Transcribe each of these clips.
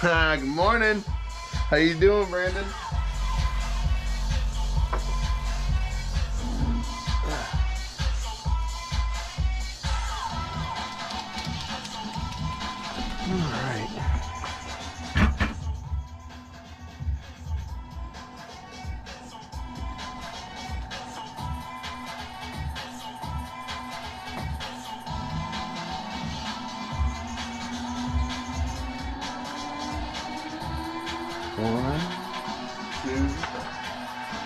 Good morning. How you doing, Brandon? All right. One, two,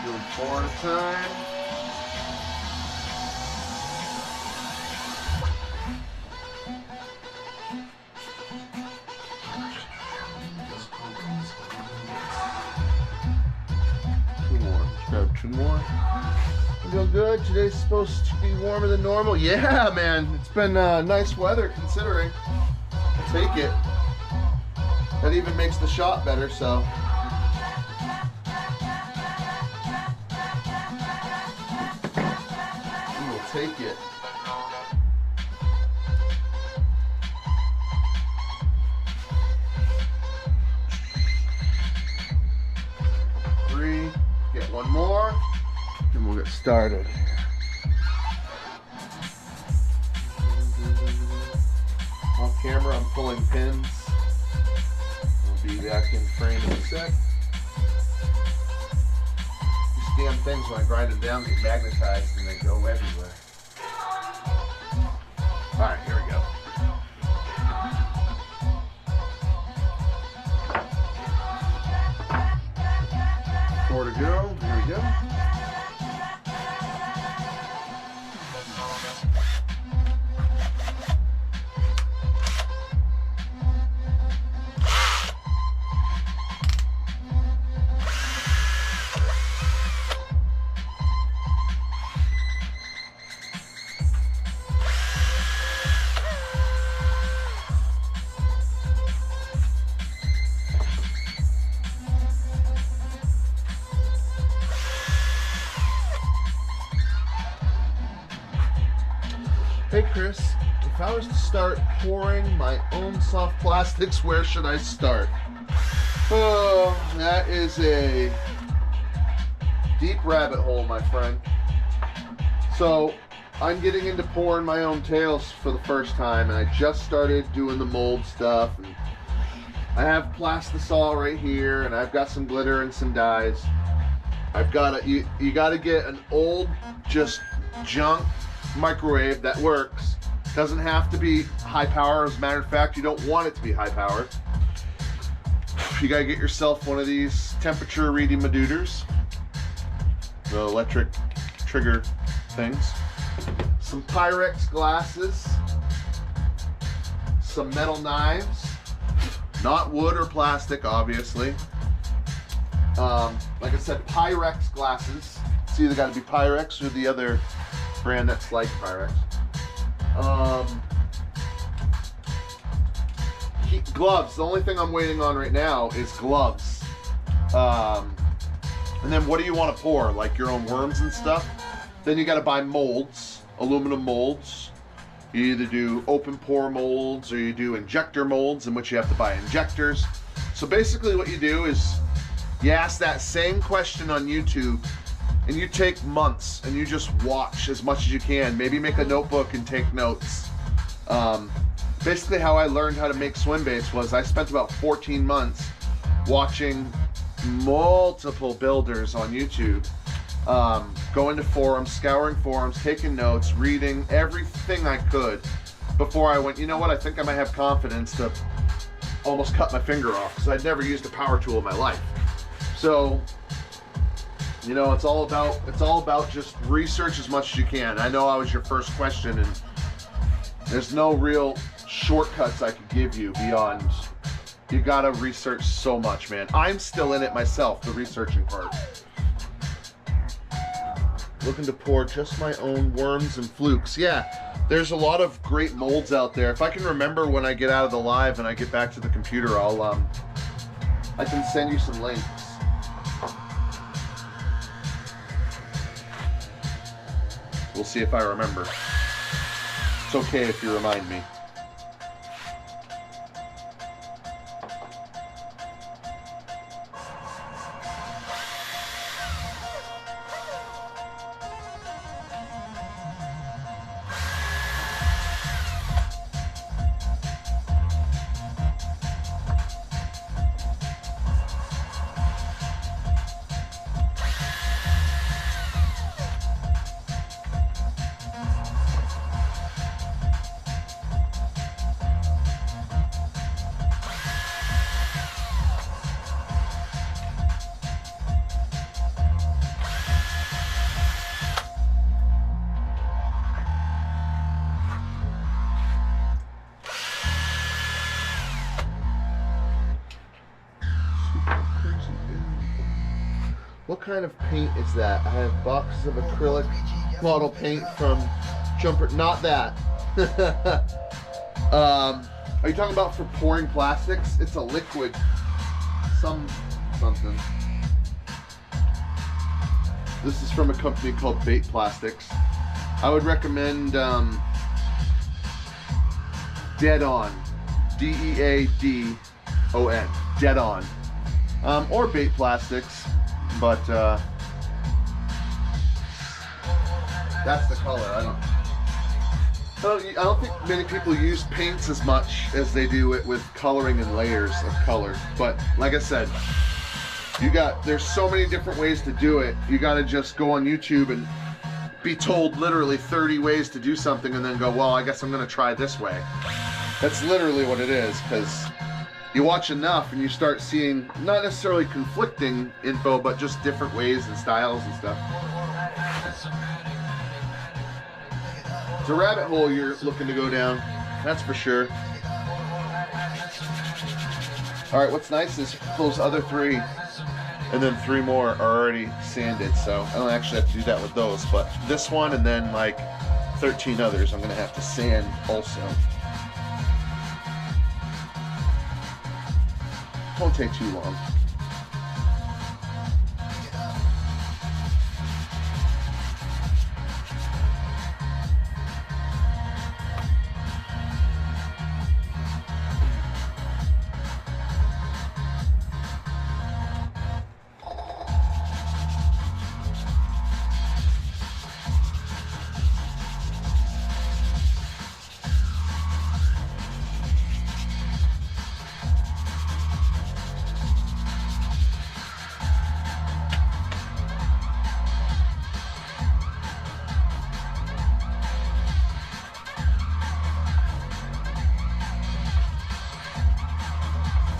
doing 4 at a time. Two more. Let's grab 2 more. You doing good? Today's supposed to be warmer than normal. Yeah, man. It's been nice weather considering. I'll take it. That even makes the shot better, so. We'll take it. Three, get 1 more, and we'll get started. Off camera, I'm pulling pins. Be back in frame in a sec. These damn things, when I grind them down, get magnetized and they go everywhere. Alright, here we go. Four to go. Here we go. Hey Chris, if I was to start pouring my own soft plastics, where should I start? Oh, that is a deep rabbit hole, my friend. So, I'm getting into pouring my own tails for the first time, and I just started doing the mold stuff. And I have plastisol right here, and I've got some glitter and some dyes. I've got you got to get an old, just junk microwave that works. Doesn't have to be high power. As a matter of fact, you don't want it to be high power. You gotta get yourself one of these temperature reading madooders, the electric trigger things, some Pyrex glasses, some metal knives, not wood or plastic, obviously. Like I said, Pyrex glasses. It's either got to be Pyrex or the other brand that's like Pyrex. Gloves. The only thing I'm waiting on right now is gloves. And then what do you want to pour? Like your own worms and stuff? Then you got to buy molds, aluminum molds. You either do open pour molds or you do injector molds, in which you have to buy injectors. So basically what you do is you ask that same question on YouTube, and you take months and you just watch as much as you can. Maybe make a notebook and take notes. Basically how I learned how to make swim baits was I spent about 14 months watching multiple builders on YouTube, going to forums, scouring forums, taking notes, reading everything I could before I went, you know what, I think I might have confidence to almost cut my finger off, because I'd never used a power tool in my life. So, you know, it's all about just research as much as you can. I know I was your first question, and there's no real shortcuts I could give you beyond, you gotta research so much, man. I'm still in it myself, the researching part. Looking to pour just my own worms and flukes. Yeah, there's a lot of great molds out there. If I can remember when I get out of the live and I get back to the computer, I can send you some links. We'll see if I remember. It's okay if you remind me. What kind of paint is that? I have boxes of acrylic model paint from Jumper. Not that. Are you talking about for pouring plastics? It's a liquid. Something. This is from a company called Bait Plastics. I would recommend Dead On. Deadon. Dead On. Or Bait Plastics. But that's the color. I don't think many people use paints as much as they do it with coloring and layers of color. But like I said, there's so many different ways to do it. You got to just go on YouTube and be told literally 30 ways to do something and then go, well, I guess I'm going to try this way. That's literally what it is, because you watch enough and you start seeing not necessarily conflicting info, but just different ways and styles and stuff. It's a rabbit hole you're looking to go down, that's for sure. All right, what's nice is those other 3 and then 3 more are already sanded, so I don't actually have to do that with those, but this one and then like 13 others I'm gonna have to sand also. Won't take too long.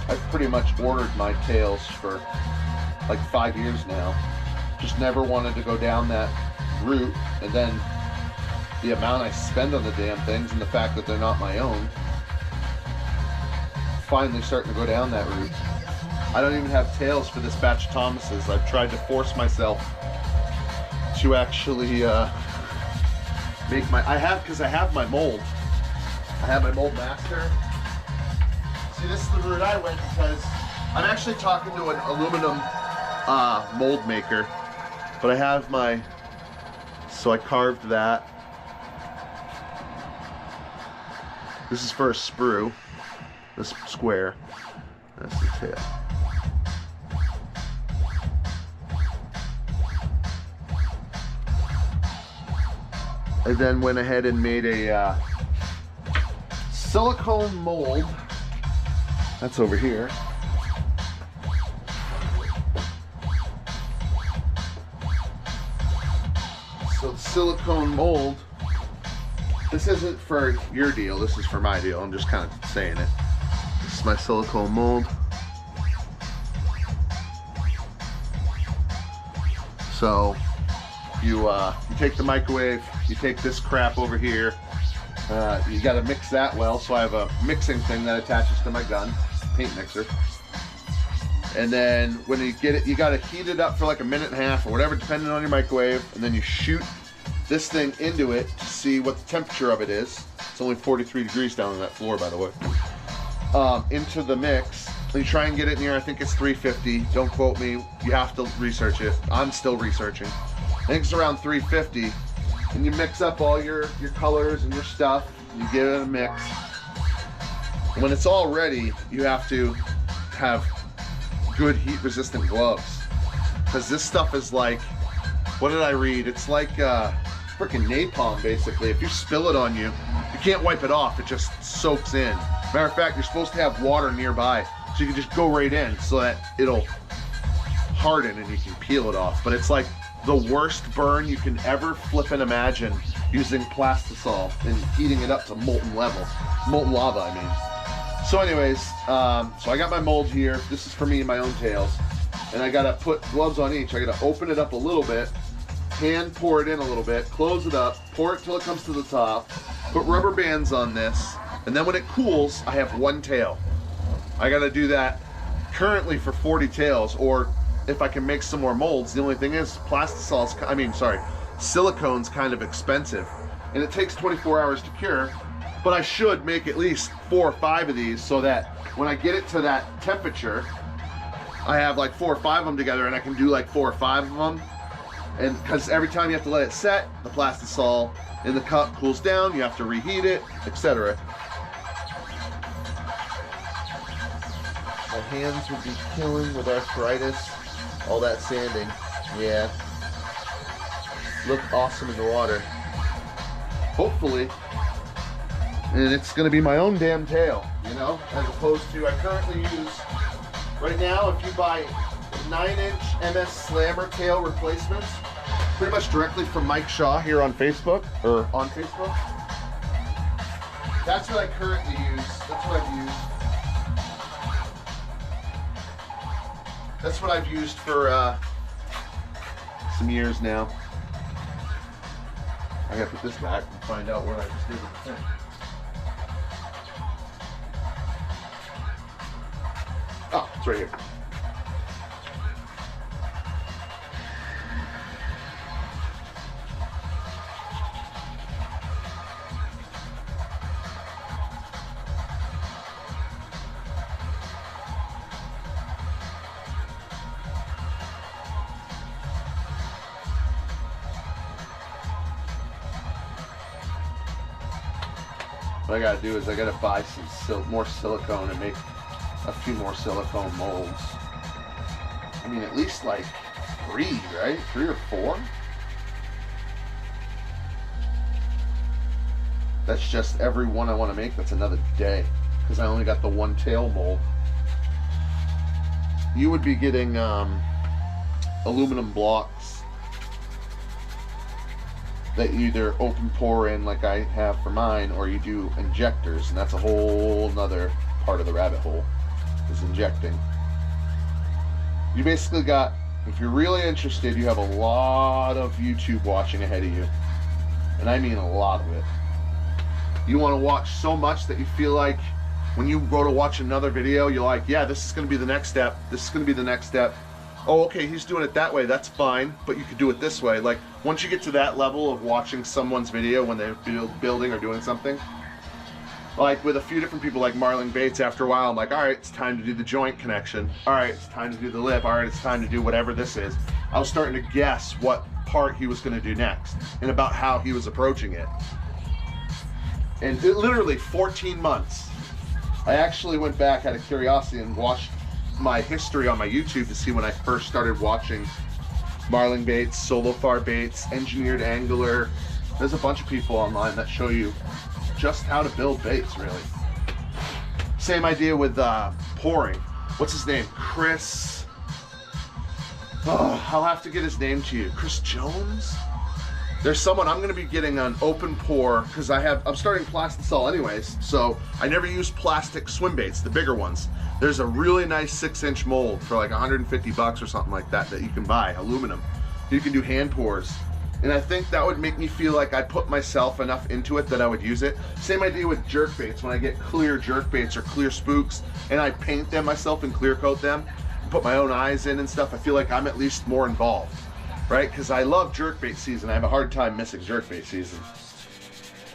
I've pretty much ordered my tails for like 5 years now. Just never wanted to go down that route, and then the amount I spend on the damn things and the fact that they're not my own, finally starting to go down that route. I don't even have tails for this batch of Thomases. I've tried to force myself to actually make my, because I have my mold. I have my mold master. See, this is the route I went because I'm actually talking to an aluminum mold maker, but I have my, so I carved that. This is for a sprue, this square. That's the tail. I then went ahead and made a silicone mold. That's over here. So the silicone mold, this isn't for your deal, this is for my deal. I'm just kind of saying it. This is my silicone mold. So you take the microwave, you take this crap over here, you got to mix that well. So I have a mixing thing that attaches to my gun, paint mixer. And then when you get it, you got to heat it up for like a minute and a half or whatever, depending on your microwave. And then you shoot this thing into it to see what the temperature of it is. It's only 43 degrees down on that floor, by the way. Into the mix. And you try and get it near, I think it's 350. Don't quote me. You have to research it. I'm still researching. I think it's around 350. And you mix up all your colors and your stuff. You give it a mix. When it's all ready, you have to have good heat resistant gloves, because this stuff is like, what did I read? It's like freaking napalm, basically. If you spill it on you, you can't wipe it off. It just soaks in. Matter of fact, you're supposed to have water nearby so you can just go right in so that it'll harden and you can peel it off. But it's like the worst burn you can ever flip and imagine, using plastisol and heating it up to molten lava, I mean. So anyways, so I got my mold here. This is for me and my own tails. And I gotta put gloves on each. I gotta open it up a little bit, hand pour it in a little bit, close it up, pour it till it comes to the top, put rubber bands on this, and then when it cools, I have one tail. I gotta do that currently for 40 tails, or if I can make some more molds. The only thing is silicone's kind of expensive, and it takes 24 hours to cure, but I should make at least 4 or 5 of these so that when I get it to that temperature, I have like 4 or 5 of them together, and I can do like 4 or 5 of them. And because every time you have to let it set, the plastisol in the cup cools down, you have to reheat it, etc. My hands would be killing with arthritis. All that sanding, yeah. Look awesome in the water. Hopefully. And it's gonna be my own damn tail, you know? As opposed to, I currently use, right now, if you buy 9-inch MS Slammer tail replacements, pretty much directly from Mike Shaw here on Facebook, or on Facebook. That's what I currently use. That's what I've used. That's what I've used for some years now. I gotta put this back and find out where I just did the thing. Oh, it's right here. What I gotta do is I gotta buy some more silicone and make a few more silicone molds. I mean, at least like 3, right? 3 or 4? That's just every one I want to make. That's another day because I only got the 1 tail mold. You would be getting aluminum blocks that you either open pour in like I have for mine, or you do injectors, and that's a whole nother part of the rabbit hole, is injecting. You basically got, if you're really interested, you have a lot of YouTube watching ahead of you, and I mean a lot of it. You want to watch so much that you feel like when you go to watch another video, you're like, yeah, this is going to be the next step, this is going to be the next step. Oh, okay, he's doing it that way, that's fine, but you could do it this way. Like, once you get to that level of watching someone's video when they're building or doing something, like with a few different people like Marlon Bates, after a while, I'm like, all right, it's time to do the joint connection. All right, it's time to do the lip. All right, it's time to do whatever this is. I was starting to guess what part he was going to do next and about how he was approaching it. And it literally 14 months. I actually went back out of curiosity and watched my history on my YouTube to see when I first started watching Marlin Baits, Solofar Baits, Engineered Angler. There's a bunch of people online that show you just how to build baits, really. Same idea with pouring. What's his name? Chris. Oh, I'll have to get his name to you. Chris Jones? There's someone, I'm gonna be getting an open pour, because I'm starting plastisol anyways, so I never use plastic swim baits, the bigger ones. There's a really nice 6-inch mold for like 150 bucks or something like that you can buy, aluminum. You can do hand pours. And I think that would make me feel like I put myself enough into it that I would use it. Same idea with jerk baits. When I get clear jerk baits or clear spooks and I paint them myself and clear coat them, put my own eyes in and stuff, I feel like I'm at least more involved. Right? Because I love jerkbait season. I have a hard time missing jerkbait season.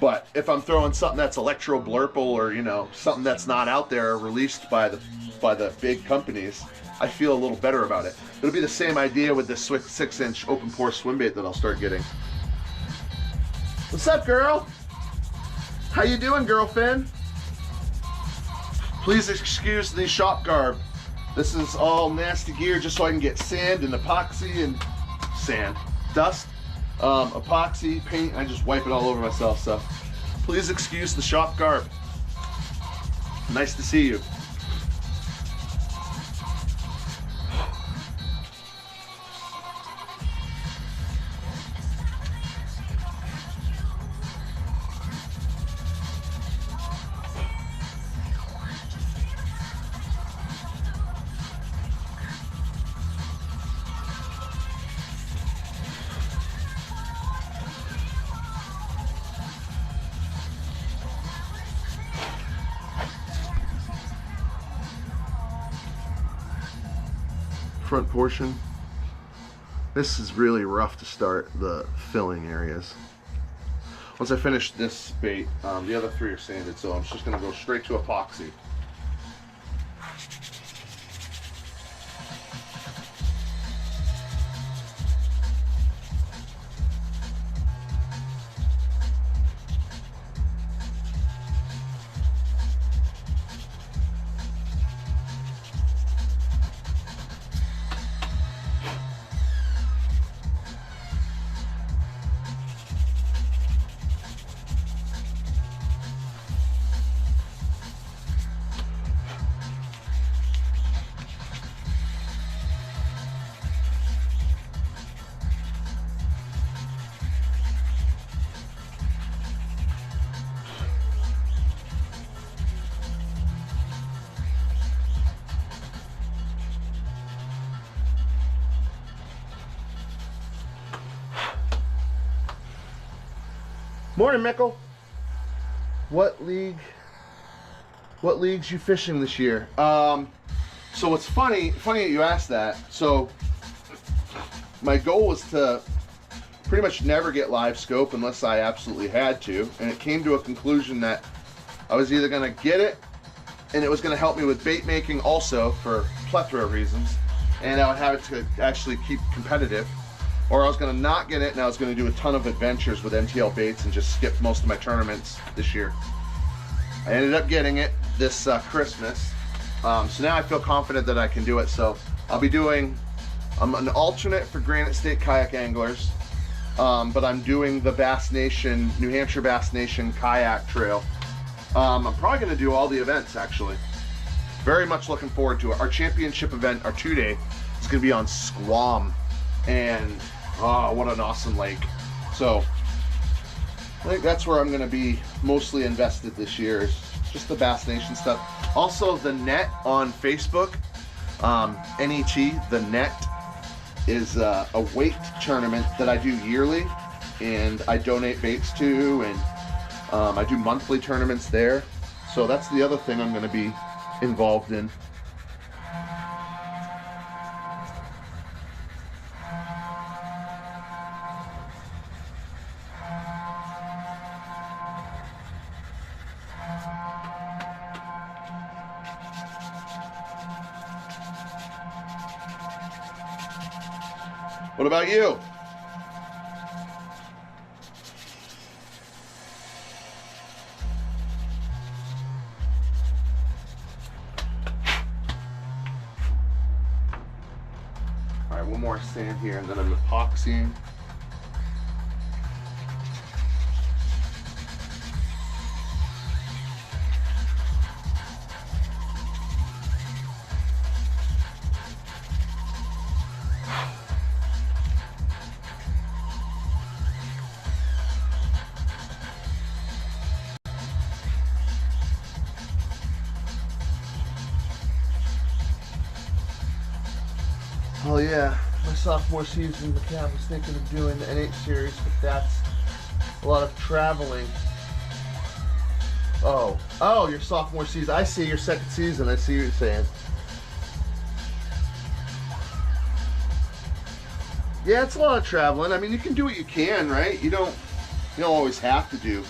But if I'm throwing something that's electro blurple, or you know, something that's not out there released by the big companies, I feel a little better about it. It'll be the same idea with this 6-inch open pour swim bait that I'll start getting. What's up, girl? How you doing, girlfriend? Please excuse the shop garb. This is all nasty gear just so I can get sand and epoxy and dust, epoxy, paint. I just wipe it all over myself, so please excuse the shop garb. Nice to see you. front portion. This is really rough to start the filling areas. Once I finish this bait, the other three are sanded, so I'm just gonna go straight to epoxy. Morning, Mickle. What leagues you fishing this year? So it's funny that you asked that. So my goal was to pretty much never get live scope unless I absolutely had to, and it came to a conclusion that I was either gonna get it, and it was gonna help me with bait making also for plethora of reasons, and I would have it to actually keep competitive, or I was going to not get it and I was going to do a ton of adventures with MTL baits and just skip most of my tournaments this year. I ended up getting it this Christmas, so now I feel confident that I can do it. So I'll be doing, I'm an alternate for Granite State kayak anglers, but I'm doing the Bass Nation, New Hampshire Bass Nation kayak trail. I'm probably going to do all the events actually. Very much looking forward to it. Our championship event, our 2-day, is going to be on Squam, and oh, what an awesome lake. So I think that's where I'm going to be mostly invested this year, is just the Bass Nation stuff. Also, the Net on Facebook, NET, the Net, is a weight tournament that I do yearly, and I donate baits to, and I do monthly tournaments there. So that's the other thing I'm going to be involved in. What about you? All right, one more sand here, and then I'm epoxying. Oh yeah, my sophomore season, McCann was thinking of doing the NH series, but that's a lot of traveling. Oh, your sophomore season. I see your second season. I see what you're saying. Yeah, it's a lot of traveling. I mean, you can do what you can, right? You don't always have to do.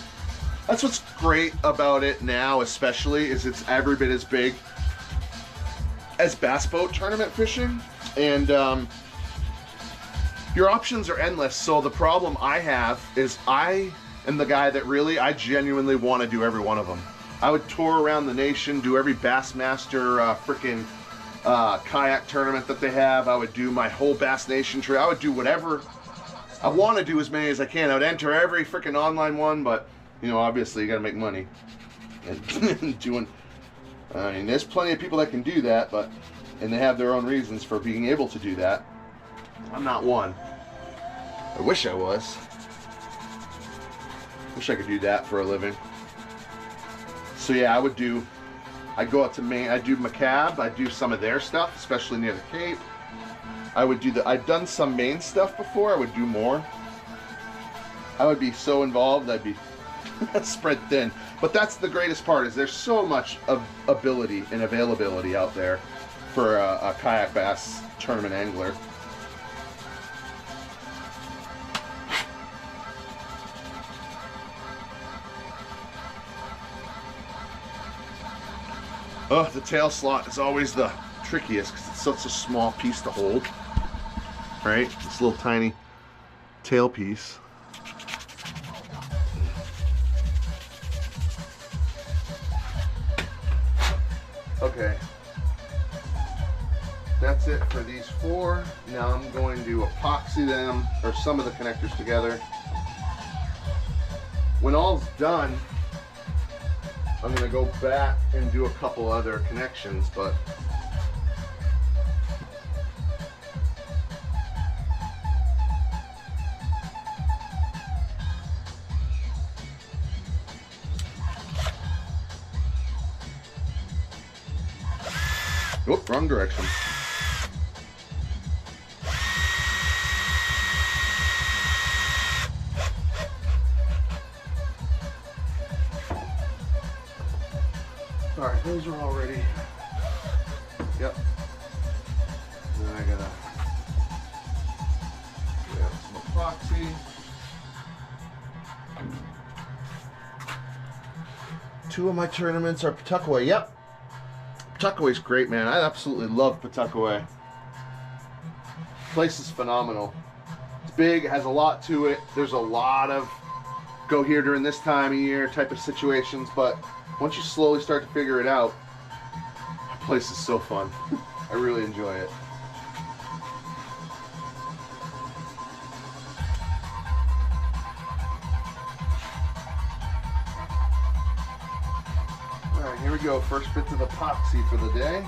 That's what's great about it now, especially, is it's every bit as big as bass boat tournament fishing. And your options are endless. So the problem I have is I am the guy that really, I genuinely want to do every one of them. I would tour around the nation, do every Bassmaster freaking kayak tournament that they have. I would do my whole Bass Nation trail. I would do whatever. I want to do as many as I can. I would enter every freaking online one, but you know, obviously you got to make money. And doing, I mean, there's plenty of people that can do that, but and they have their own reasons for being able to do that. I'm not one. I wish I was. Wish I could do that for a living. So yeah, I'd go out to Maine, I'd do McCab, I'd do some of their stuff, especially near the Cape. I've done some Maine stuff before, I would do more. I would be so involved, I'd be spread thin. But that's the greatest part, is there's so much of ability and availability out there for a kayak bass tournament angler. Oh, the tail slot is always the trickiest because it's such a small piece to hold, right? This little tiny tail piece. Okay, that's it for these 4. Now I'm going to epoxy them, or some of the connectors together. When all's done, I'm going to go back and do a couple other connections, but whoop, wrong direction. All right, those are all ready. Yep. Then I gotta grab some epoxy. 2 of my tournaments are Pawtuckaway. Yep. Pawtuckaway's great, man. I absolutely love Pawtuckaway. Place is phenomenal. It's big, it has a lot to it. There's a lot of go here during this time of year type of situations, but once you slowly start to figure it out, the place is so fun. I really enjoy it. Alright, here we go. First bits of epoxy for the day.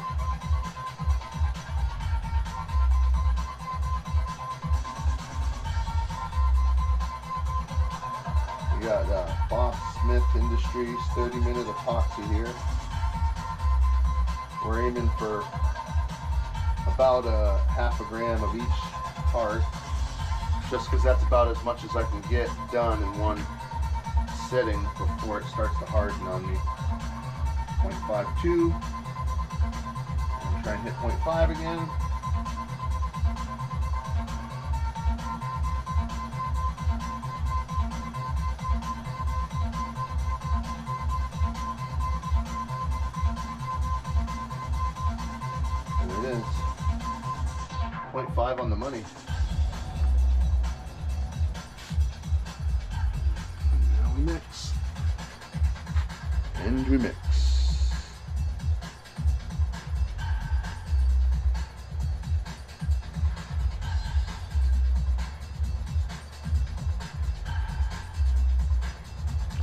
We got Boss Smith Industries 30-minute epoxy here. We're aiming for about a half a gram of each part, just because that's about as much as I can get done in one sitting before it starts to harden on me. 0.52. I'm try and hit 0.5 again. There it is. 0.5 on the money. Now we mix. And we mix.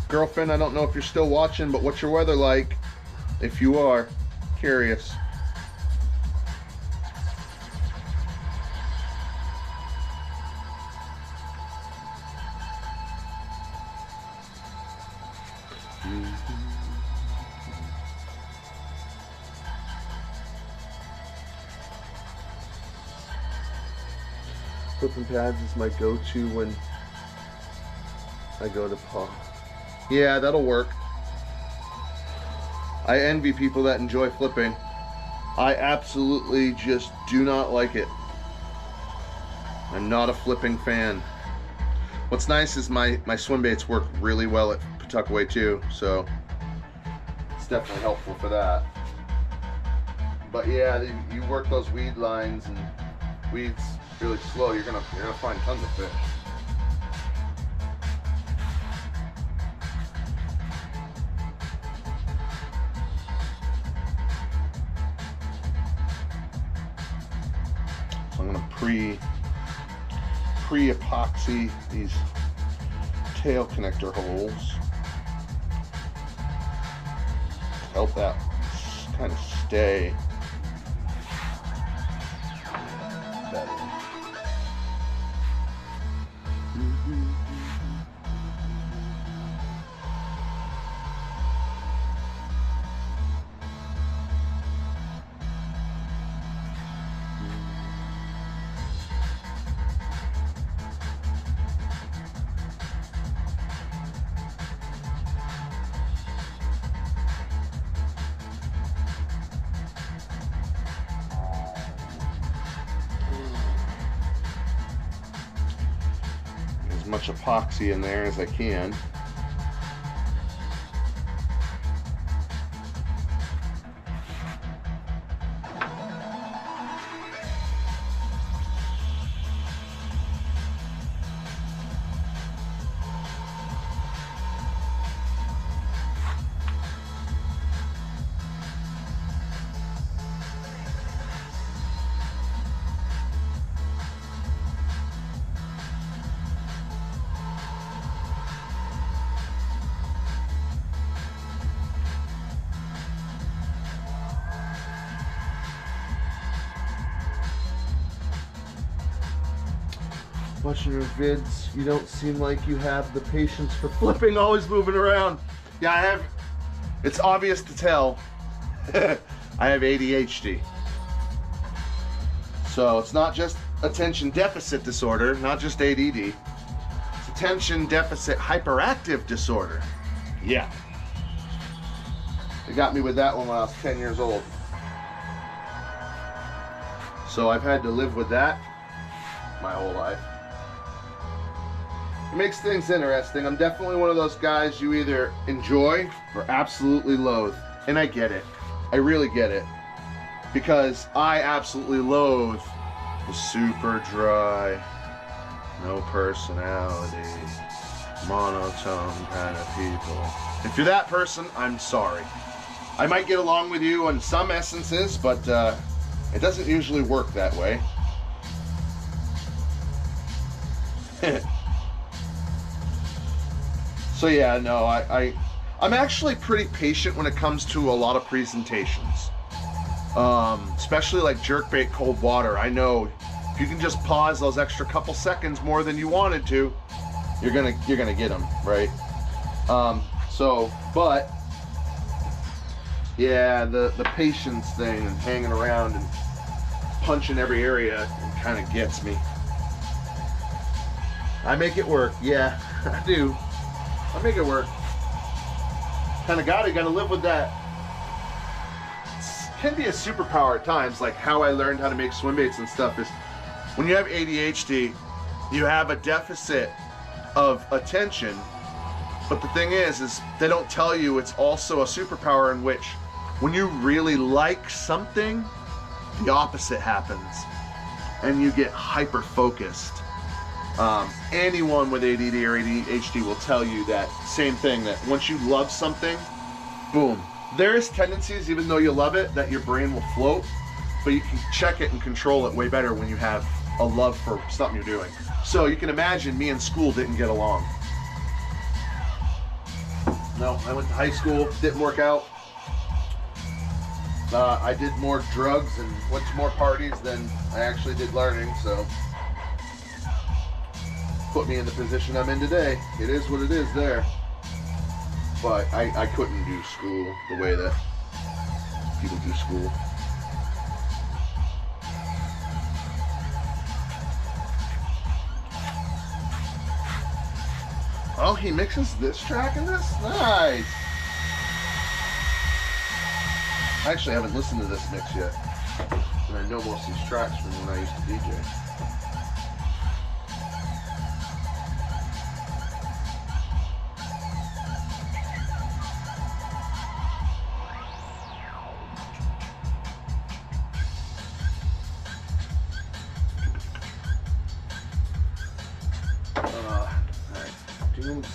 Girlfriend, I don't know if you're still watching, but what's your weather like? If you are, curious. Flipping pads is my go-to when I go to paw. Yeah, that'll work. I envy people that enjoy flipping. I absolutely just do not like it. I'm not a flipping fan. What's nice is my swim baits work really well at Pawtuckaway too, so it's definitely helpful for that. But yeah, you work those weed lines and weeds really slow, you're gonna find tons of fish. So I'm gonna pre-epoxy these tail connector holes to help that kind of stay better. as much epoxy in there as I can. Watching your vids, you don't seem like you have the patience for flipping, always moving around. Yeah, I have. It's obvious to tell. I have ADHD. So it's not just attention deficit disorder, not just ADD. It's attention deficit hyperactive disorder. Yeah. They got me with that one when I was 10 years old. So I've had to live with that my whole life. It makes things interesting. I'm definitely one of those guys you either enjoy or absolutely loathe. And I get it. I really get it. Because I absolutely loathe the super dry, no personality, monotone kind of people. If you're that person, I'm sorry. I might get along with you on some essences, but it doesn't usually work that way. So yeah, no, I'm actually pretty patient when it comes to a lot of presentations. Especially like jerkbait cold water. I know if you can just pause those extra couple seconds more than you wanted to, you're gonna get them, right? But yeah, the patience thing and hanging around and punching every area kind of gets me. I make it work, yeah, I do. I make it work. Kind of gotta live with that. It can be a superpower at times, like how I learned how to make swim baits and stuff is when you have ADHD, you have a deficit of attention, but the thing is they don't tell you it's also a superpower in which when you really like something, the opposite happens and you get hyper focused. Anyone with ADD or ADHD will tell you that same thing, that once you love something, boom. There's tendencies, even though you love it, that your brain will float, but you can check it and control it way better when you have a love for something you're doing. So you can imagine me in school didn't get along. No, I went to high school, didn't work out. I did more drugs and went to more parties than I actually did learning, so put me in the position I'm in today. It is what it is there. But I couldn't do school the way that people do school. Oh, he mixes this track and this? Nice! I actually haven't listened to this mix yet. And I know most of these tracks from when I used to DJ.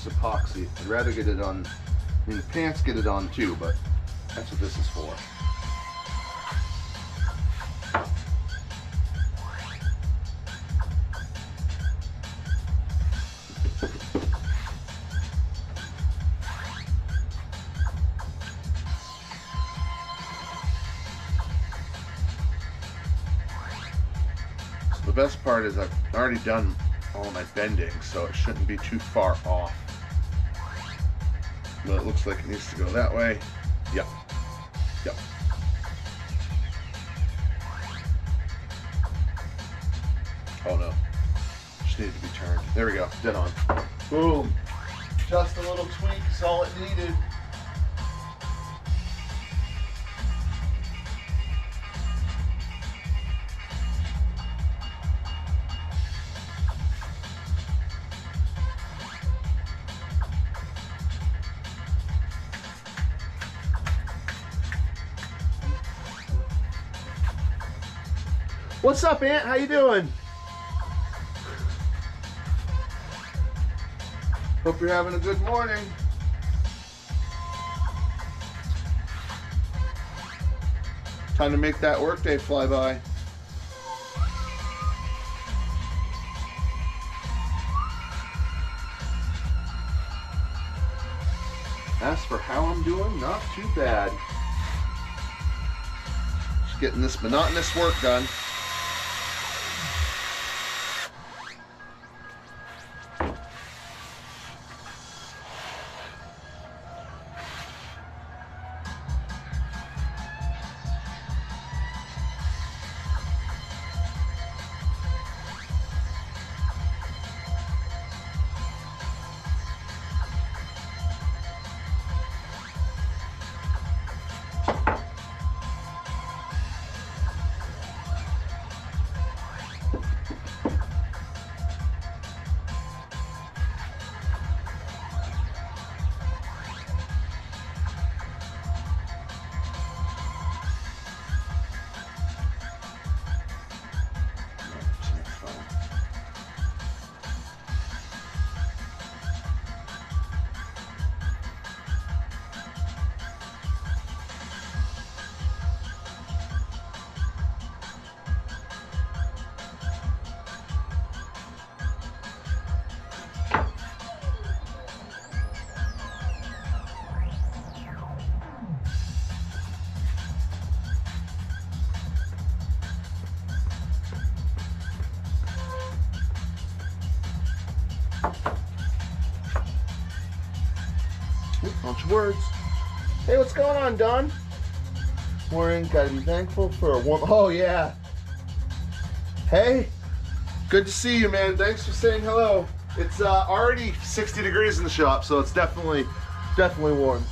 Epoxy. I'd rather get it on, I mean the pants get it on too, but that's what this is for. So the best part is I've already done all my bending, so it shouldn't be too far off. But it looks like it needs to go that way. Yep. Yep. Oh no. Just needed to be turned. There we go. Dead on. Boom. Just a little tweak is all it needed. What's up, Aunt? How you doing? Hope you're having a good morning. Time to make that workday fly by. As for how I'm doing, not too bad. Just getting this monotonous work done. Bunch of words. Hey, what's going on, Don? Morning, gotta be thankful for a warm. Oh, yeah. Hey, good to see you, man. Thanks for saying hello. It's already 60 degrees in the shop, so it's definitely warm.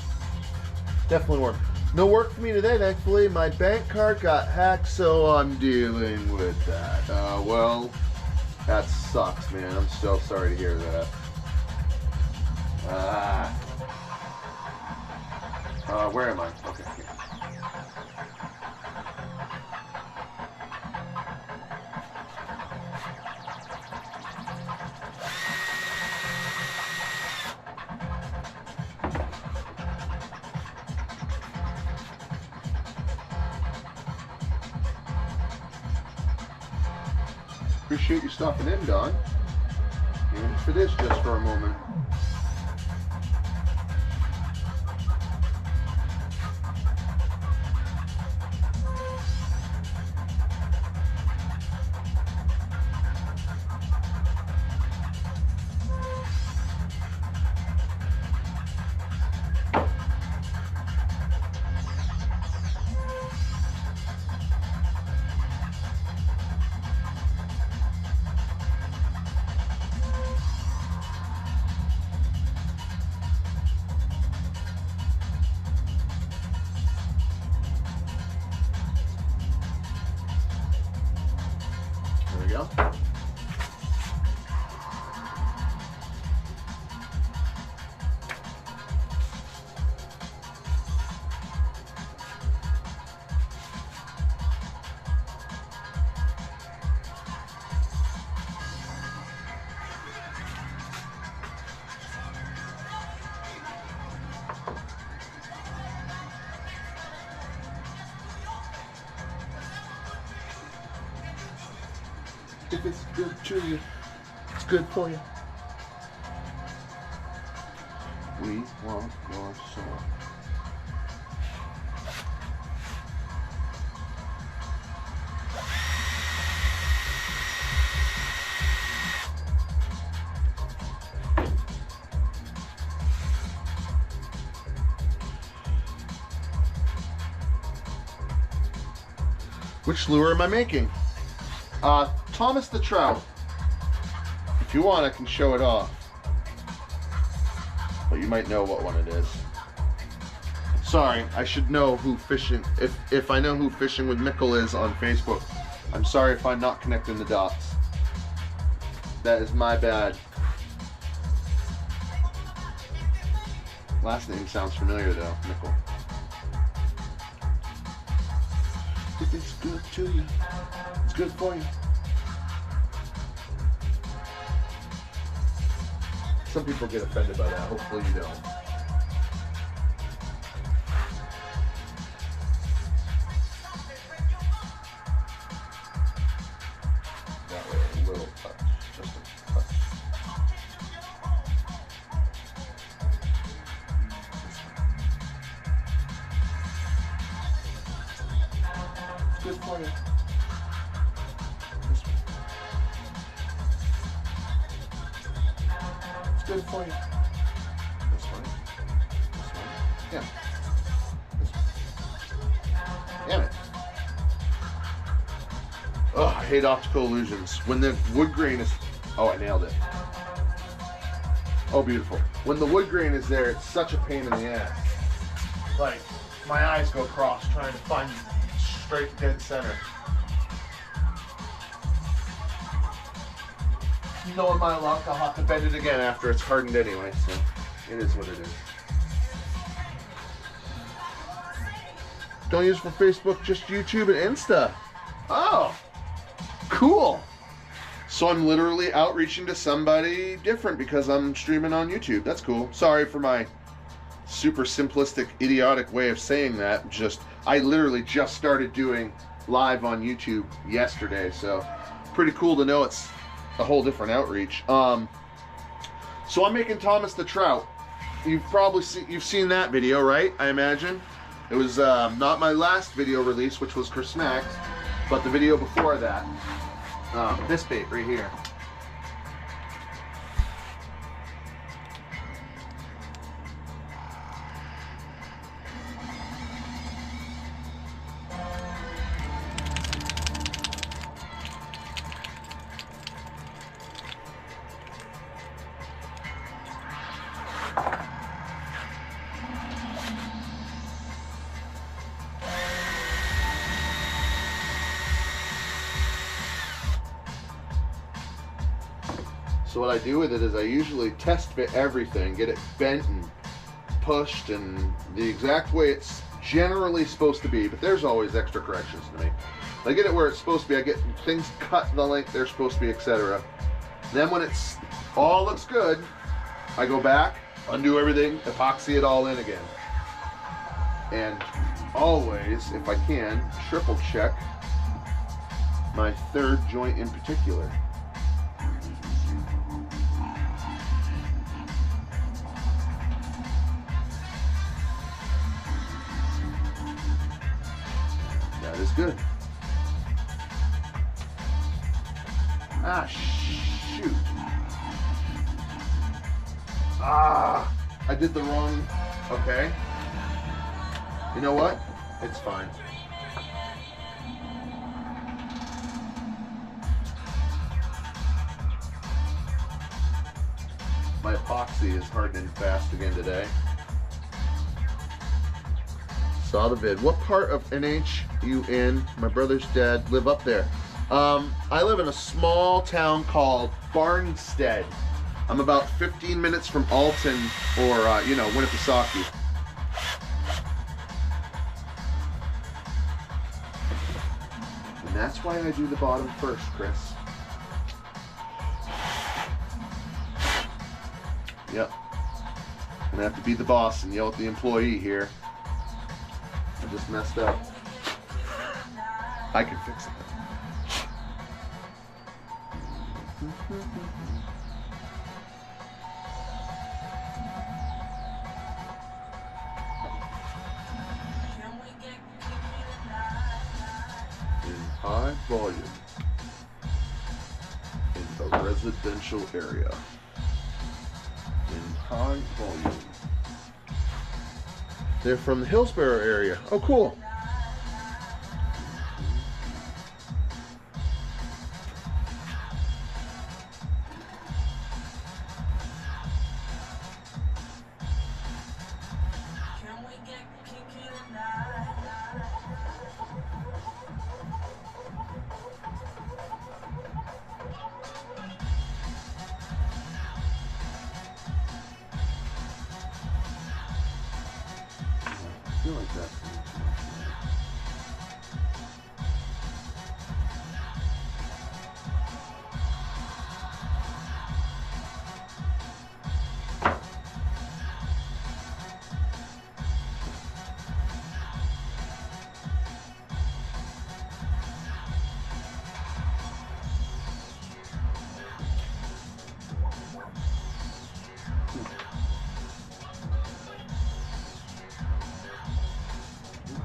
Definitely warm. No work for me today, thankfully. My bank card got hacked, so I'm dealing with that. Well, that sucks, man. I'm so sorry to hear that. Where am I? Okay. Here. Appreciate you stopping in, Don. Even for this, just for a moment. There we go. If it's good to you, it's good for you. We want your soul. Which lure am I making? Thomas the Trout. If you want, I can show it off. But you might know what one it is. Sorry, I should know who fishing, if I know who Fishing with Mickle is on Facebook. I'm sorry if I'm not connecting the dots. That is my bad. Last name sounds familiar though, Mickle. if it's good to you, it's good for you. Some people get offended by that. Hopefully you don't. That way, a little touch, just a touch. It's good for you. Good for you. This one. This one. Yeah. This one. Damn it. Oh, I hate optical illusions. When the wood grain is... Oh, I nailed it. Oh, beautiful. When the wood grain is there, it's such a pain in the ass. Like, my eyes go cross trying to find straight dead center. Knowing my luck, I'll have to bend it again after it's hardened anyway, so it is what it is. Don't use it for Facebook, just YouTube and Insta. Oh, cool. So I'm literally outreaching to somebody different because I'm streaming on YouTube. That's cool. Sorry for my super simplistic, idiotic way of saying that. I literally just started doing live on YouTube yesterday, so pretty cool to know it's a whole different outreach. So I'm making Thomas the Trout. You've seen that video, right? I imagine. It was not my last video release, which was Christmas, but the video before that. This bait right here. So what I do with it is I usually test fit everything, get it bent and pushed and the exact way it's generally supposed to be, but there's always extra corrections to make. I get it where it's supposed to be, I get things cut the length they're supposed to be, etc. Then when it's all looks good, I go back, undo everything, epoxy it all in again. And always, if I can, triple check my third joint in particular. That is good. Ah, shoot. Ah, I did the wrong, okay. You know what? It's fine. My epoxy is hardening fast again today. Saw the vid. What part of NH you in? My brother's dad live up there. I live in a small town called Barnstead. I'm about 15 minutes from Alton or, Winnipesaukee. And that's why I do the bottom first, Chris. Yep. I'm gonna have to be the boss and yell at the employee here. I just messed up. I can fix it. In high volume, in the residential area, in high volume. They're from the Hillsborough area. Oh, cool. I feel like that's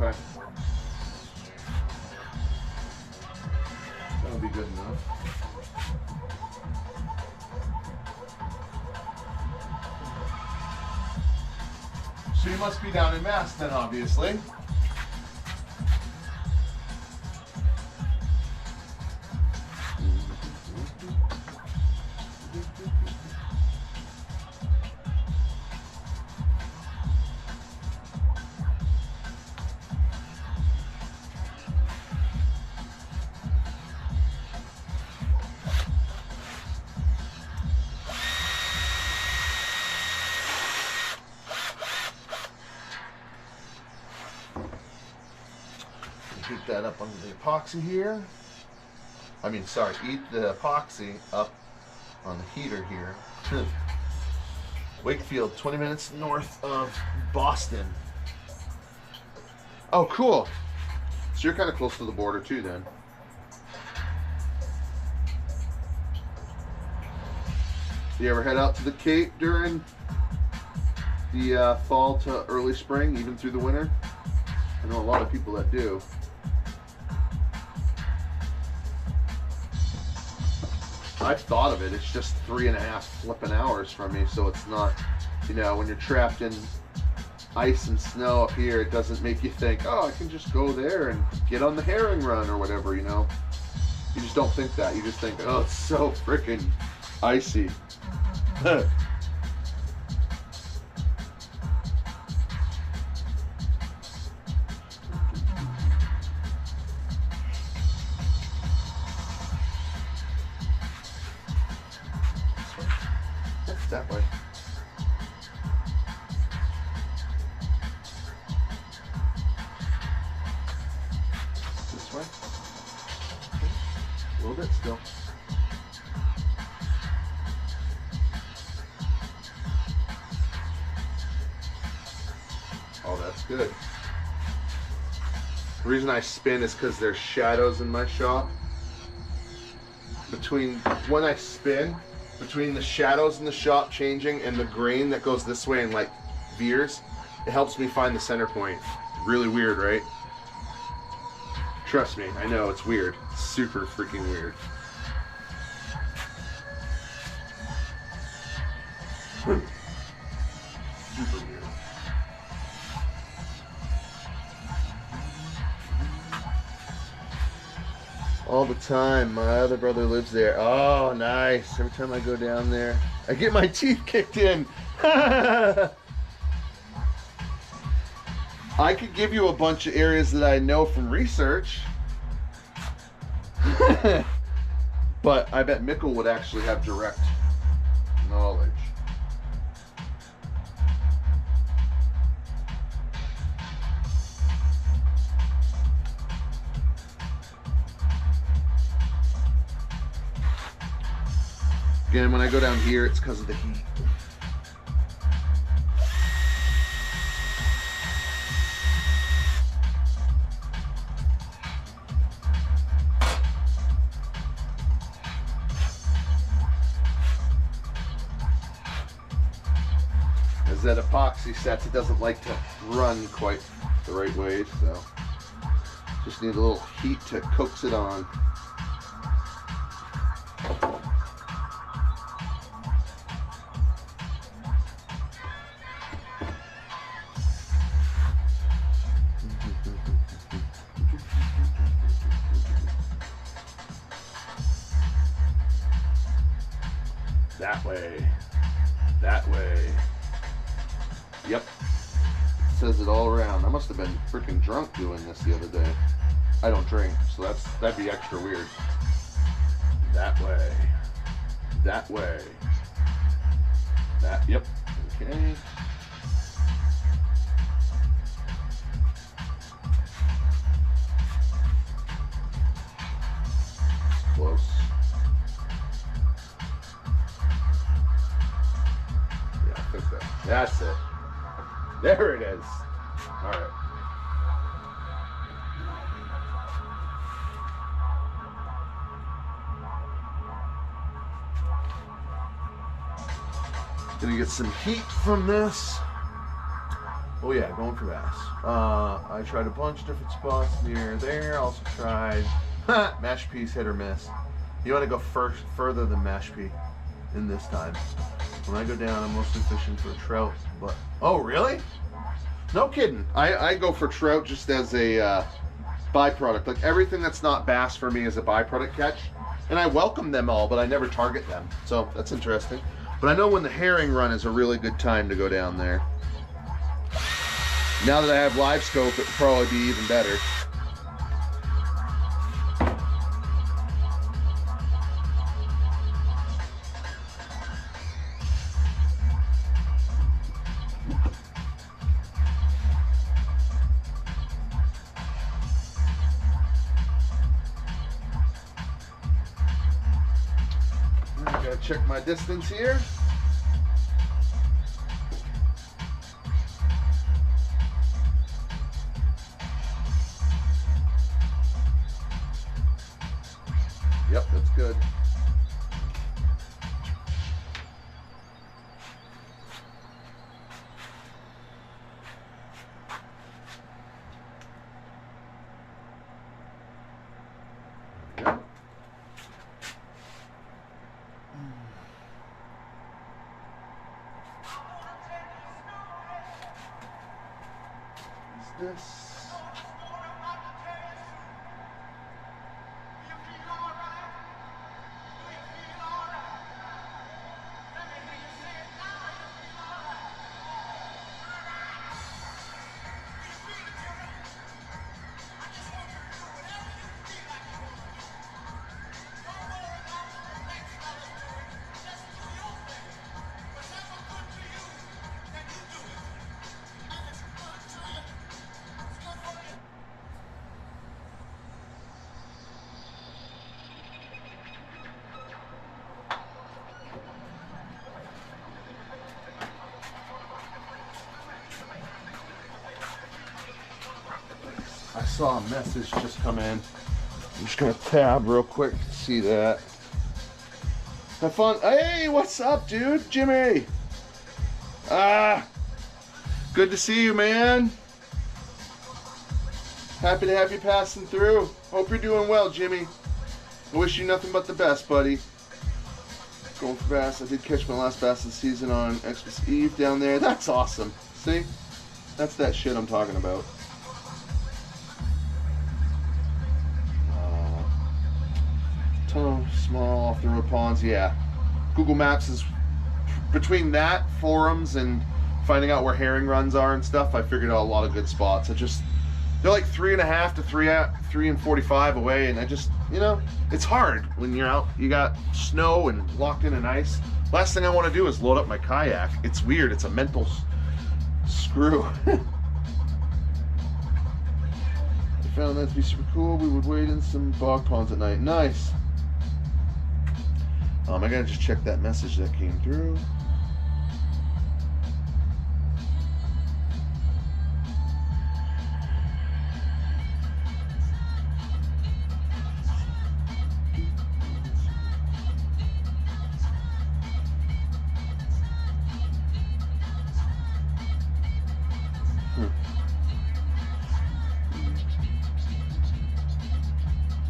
Okay. That'll be good enough. So you must be down in Mass then, obviously. Heat that up under the epoxy here. I mean, sorry, heat the epoxy up on the heater here. Wakefield, 20 minutes north of Boston. Oh, cool. So you're kind of close to the border too then. Do you ever head out to the Cape during the fall to early spring, even through the winter? I know a lot of people that do. I've thought of it. It's just 3.5 flipping hours from me, so it's not, you know, when you're trapped in ice and snow up here, it doesn't make you think, oh, I can just go there and get on the herring run or whatever, you know. You just don't think that. You just think, oh, it's so freaking icy. That way. This way. Okay. A little bit still. Oh, that's good. The reason I spin is because there's shadows in my shop. When I spin, between the shadows in the shop changing and the grain that goes this way and like veers, it helps me find the center point. Really weird, right? Trust me, I know it's weird. It's super freaking weird. Super weird. All the time. My other brother lives there. Oh, nice. Every time I go down there, I get my teeth kicked in. I could give you a bunch of areas that I know from research. But I bet Mikkel would actually have direct knowledge. Again, when I go down here, it's because of the heat. As that epoxy sets, it doesn't like to run quite the right way, so just need a little heat to coax it on. That way. That way. Yep. It says it all around. I must have been freaking drunk doing this the other day. I don't drink, so that'd be extra weird. That way. That way. That, yep. Okay. Close. Yeah, I think so. That's it. There it is. All right. Gonna get some heat from this. Oh yeah, going for bass. I tried a bunch of different spots near there. Also tried mash peas, hit or miss. You want to go further than mash pea in this time. When I go down, I'm mostly fishing for trout. But oh really? No kidding. I go for trout just as a byproduct. Like everything that's not bass for me is a byproduct catch. And I welcome them all, but I never target them. So that's interesting. But I know when the herring run is a really good time to go down there. Now that I have live scope, it would probably be even better. I gotta check my distance here. Yep, that's good. Yeah. Is this? I saw a message just come in. I'm just gonna tab real quick to see that. Have fun. Hey, what's up, dude? Jimmy. Good to see you, man. Happy to have you passing through. Hope you're doing well, Jimmy. I wish you nothing but the best, buddy. Going for bass. I did catch my last bass of the season on Xmas Eve down there. That's awesome. See? That's that shit I'm talking about. Ton of small off-the-road ponds, yeah. Google Maps is between that, forums, and finding out where herring runs are and stuff. I figured out a lot of good spots. They're like 3.5 to 3 and 45 away, and I just, you know, it's hard when you're out. You got snow and locked in and ice. Last thing I want to do is load up my kayak. It's weird. It's a mental screw. I found that to be super cool. We would wade in some bog ponds at night. Nice. I gotta just check that message that came through.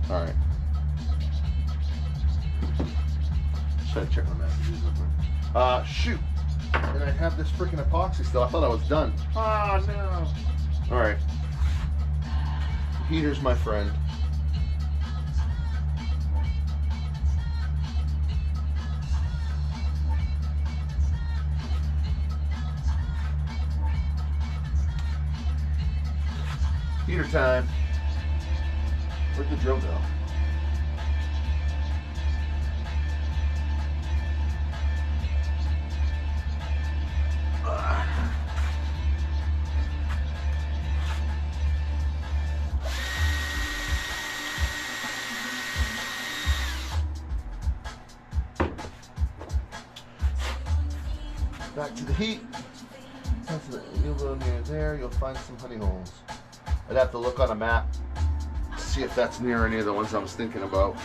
All right. Should I check my messages real quick? Shoot. And I have this freaking epoxy still. I thought I was done. Oh, no. All right. Heater's my friend. Heater time. Where'd the drill go? Back to the heat. You'll go near there, you'll find some honey holes. I'd have to look on a map to see if that's near any of the ones I was thinking about.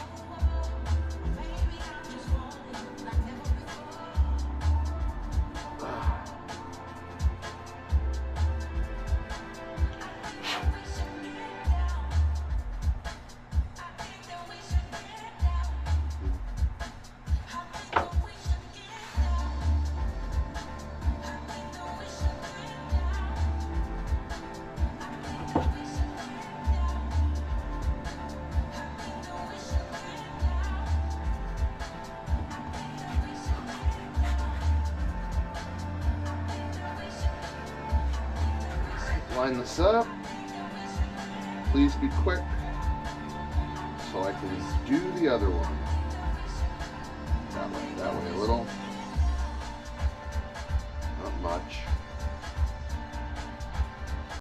line this up. Please be quick so I can do the other one. That way a little. Not much.